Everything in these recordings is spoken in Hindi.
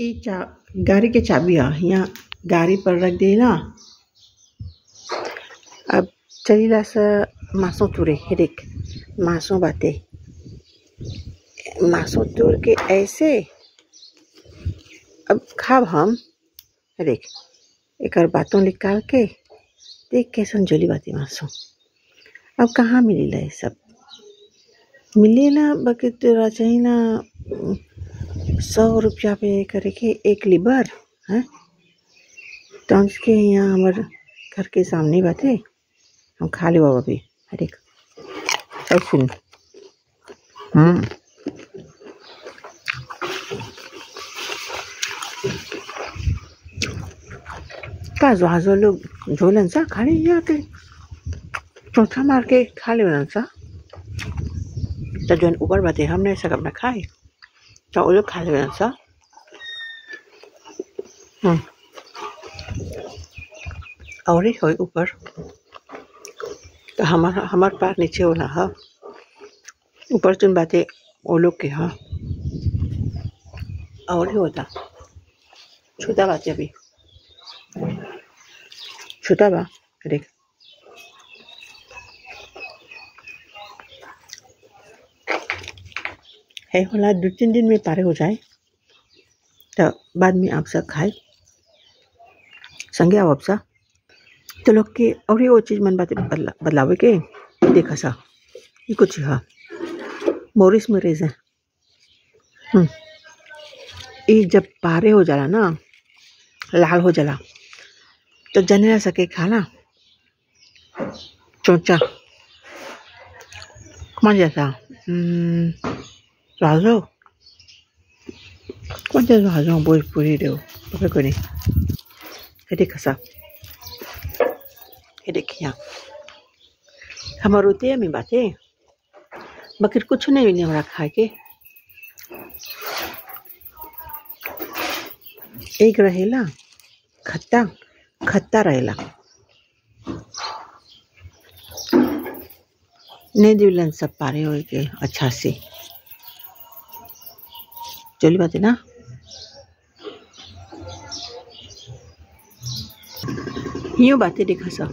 ई गाड़ी के चाबी यहाँ गाड़ी पर रख देना। अब चलीला सा मासो तुरे हेडेक मासो बाते मासो तुर के ऐसे अब खाब हम हेडेक एक बातों निकाल के देख कैसन जोली बाती मासो। अब कहाँ मिलेला ये सब मिलेला बाकी तेरा चाहिए ना 100 रुपया पे करे के एक लीबर है तो उसके यहाँ हमारे घर के सामने बाते हम खा ले बाबा भी हर एक सब सुन का जो लोग झोलन सा खाली यहाँ के चौथा मार के खा ले सा तो जो ऊपर बाते हमने ऐसा कब ना खाए तो वो लोग खा ले सा। और ही हो ऊपर तो हमार पार नीचे होला है ऊपर तुम बातें वो लोग के हाँ और ही होता छोटा बातें अभी छोटा बा देख है होला 2-3 दिन में पारे हो जाए तो बाद में आप सब खाए संगे आओ आप सब तो लोग के और वो चीज़ मन बातें बदलावे के देखा सा ये कुछ हाँ मोरिस में रेज़ है ये जब पारे हो जाला ना लाल हो जाला तो जने ना सके खाना चोचा कौन जैसा राजो कौन जैसा राजो बोल पूरी दो पकड़ को नहीं देखा सा देखिए हमारे होते में बातें बकर कुछ नहीं मिले हमारा खा के एक रहेला खट्टा खट्टा रहेला नहीं दिलन सब पारे हो के अच्छा से चली बात है ना यूँ बातें देखा सा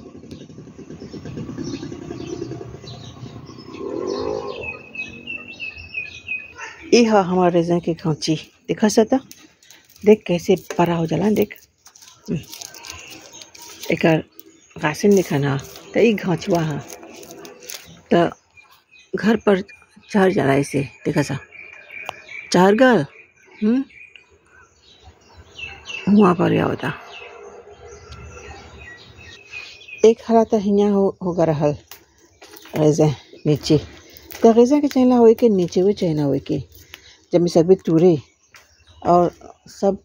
ये हाँ हमारे रेज़न के खांची देखा सता देख कैसे परा हो जाला देख एक राशन देखा ना तो ये घाँचवा है तो घर पर चढ़ जाला ऐसे देखा सा चढ़ गल वहाँ पर या होता एक हला तो हिया होगा रहल रेज़न नीचे तो रेज़न के चैनला हो के नीचे हुए चैना हो के जब मैं सभी टूरे और सब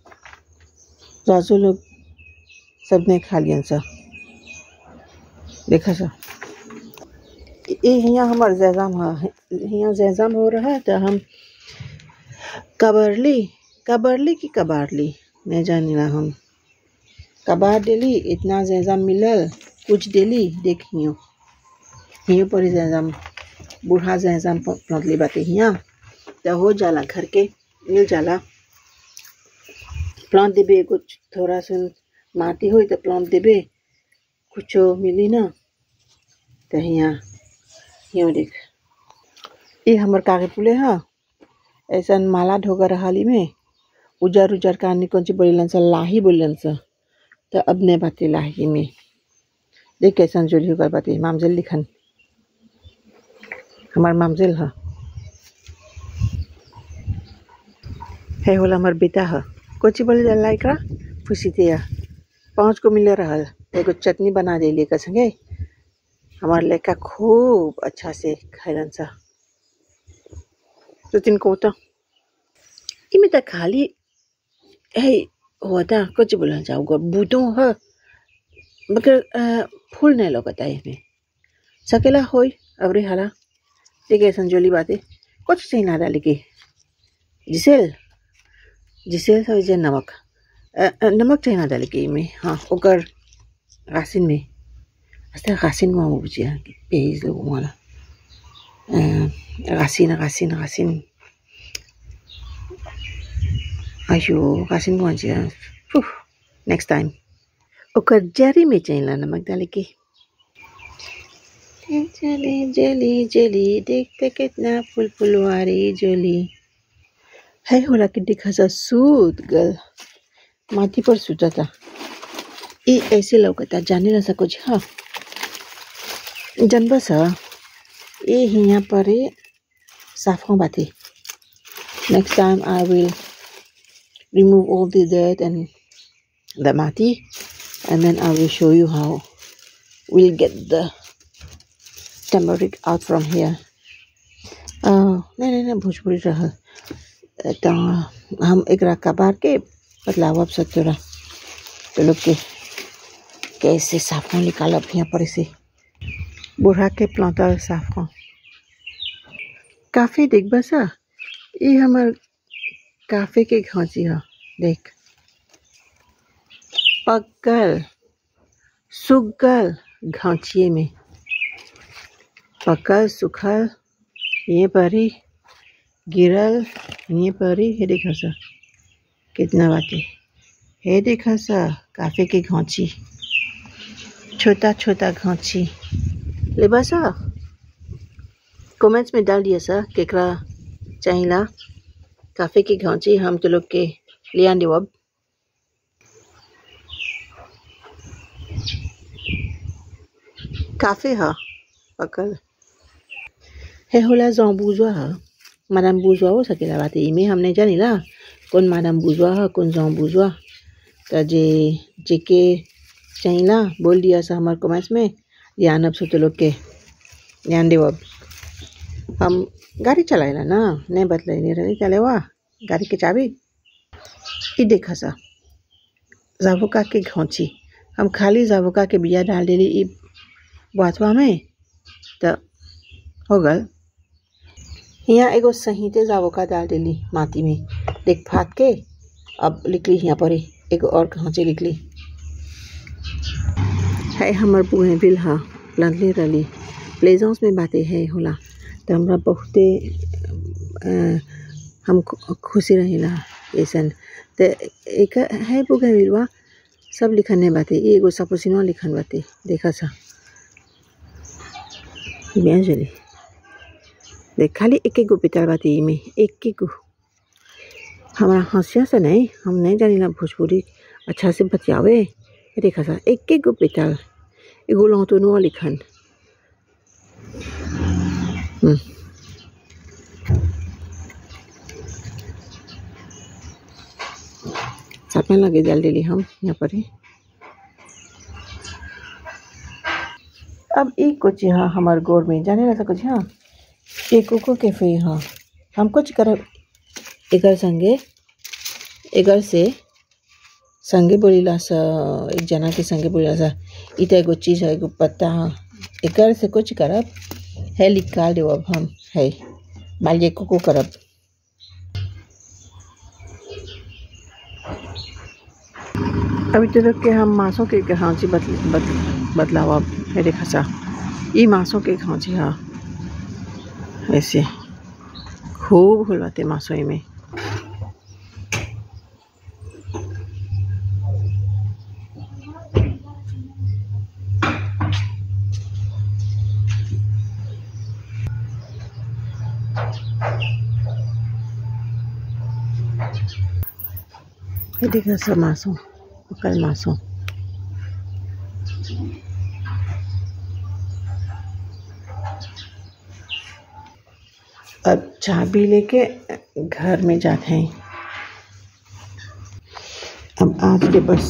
राजू लोग सब ने खा लिया सा देखा सा ये यहाँ हमारे जैजाम है यहाँ जैजाम हो रहा है तो हम कबरली की कबारली नहीं जानी ना हम कबार डेली इतना जैजाम मिलल कुछ डेली देखियो हियो पर जैजाम बूढ़ा जैजाम पहुँचली बातें यहाँ तो हो जाला घर के मिल जाला प्लांट देबे कुछ थोड़ा सुन माटी हो तो प्लांट देबे कुछ मिली ना तो यहाँ यूँ देख ये हमार कागे पुले है ऐसा माला ढोगर हाली में उजर उजर का कौन सी बोलन सा लाही बोलन सा तो अब ने बातें लाही में देख कैसा जोली होकर बातें मामजिल लिखन हमार मामजिल है होला हमार बेटा है कोची बोले जाला एकरा खुशी थे 5 को मिले रहल एगो चटनी बना दे लेकर संगे हमार लड़का खूब अच्छा से खैलन सा तो तिनको तो इमे त खाली है होता कुछ बोला जाऊगा बूटो है मगर फूल नहीं लगता है इसमें सकेला होई अबरे हाला ठीक है संजोली बातें कुछ सही ना डाले के जिसेल था जे नमक चाहिए ना डाले के में हाँ ओकर रासिन में अस्ते रासिन में बुझिया पेज लोग वाला रासिन अयो कासिन भन्छ नेक्स्ट टाइम ओकर जरी में चाहिए नमक डाल के जली जली जली देखते कितना फुल फुलवारी जोली है होला कि दिखा सा सूत गल माटी पर सूता था ये ऐसे लौकता जाने ला कुछ हाँ जनबा सा ये यहाँ पर साफ हो बाती next time I will remove all the dirt and the mati and then I will show you how we'll get the turmeric out from here. नहीं भोजपुरी रहा तो हम एक रखा बार के बदलाव अब सत्तरा तो लोग के कैसे साफ हो निकाल अब यहाँ पर इसे बुढ़ा के प्लांटर साफ हो काफी देख बसा ये हमार काफे के घांची है देख पकल सुगल घांचिए में पकल सुखल ये परी गिरल ये परी हे देखा सा कितना बातें हे देखा सा काफे के घांची छोटा छोटा घांची ले बसा कमेंट्स में डाल दिया सा केकरा चाहिए काफे की घांची हम तो लोग के लिया देव अब काफे हा पकल है होला जौ बुझवा हा मादाम बुझवा हो सकेला बात इमे हमने जानी ला कौन मादाम बुझवा हा कौन जौ बुझवा तो जे के चाहिए बोल दिया सा हमारे कमेंट्स में ध्यान अब तो लोग के ध्यान देव अब हम गाड़ी चलाएला ना नहीं बतलाई नहीं रही चले वाह गाड़ी के चाबी ये देखा सा जावुका के घांची हम खाली जावुका के बिया डाल देली ई बाथवा में तो हो गल यहाँ एगो सहीते जावुका डाल देली माटी में देख फाट के अब निकली यहाँ पर एगो और घांची निकली है हमार बुहे बिल हाँ प्लांटले रली प्लेजॉन्स में बातें है होला तो हमरा बहुते हम खुशी रहेला ऐसा तो एक है बुगे बिलवा सब लिखने बातें ये एगो सपोसिनो लिखन बातें देखा सा मैं जली देख खाली एक गो पितर बातें में एक गो हमारा हंसिया से नहीं हम नहीं जानी ना भोजपुरी अच्छा से बचावे देखा सा एक गो पितर एगो लौटनो लिखन साथ में लगे डाल देली हम यहाँ पर ही अब एक कुछ यहाँ हमारे गोर में जाने लगा कुछ हाँ एक को कैफे हाँ हम कुछ कर एगर संगे एगर से संगे बोलीला सा एक जना के संगे बोलीला सा इतना एगो चीज़ है एगो पत्ता हाँ एगर से कुछ करब है निकाल दे अब हम है मालिए को करब अभी तो लोग के हम मांसों के घांची बदलाव अब है देखा सा ये मांसों के घांची हाँ ऐसे खूब खुलवाते मांसों में ये देखा सा मांसों कल मांसों अब चाबी लेके घर में जाते हैं अब आज के बस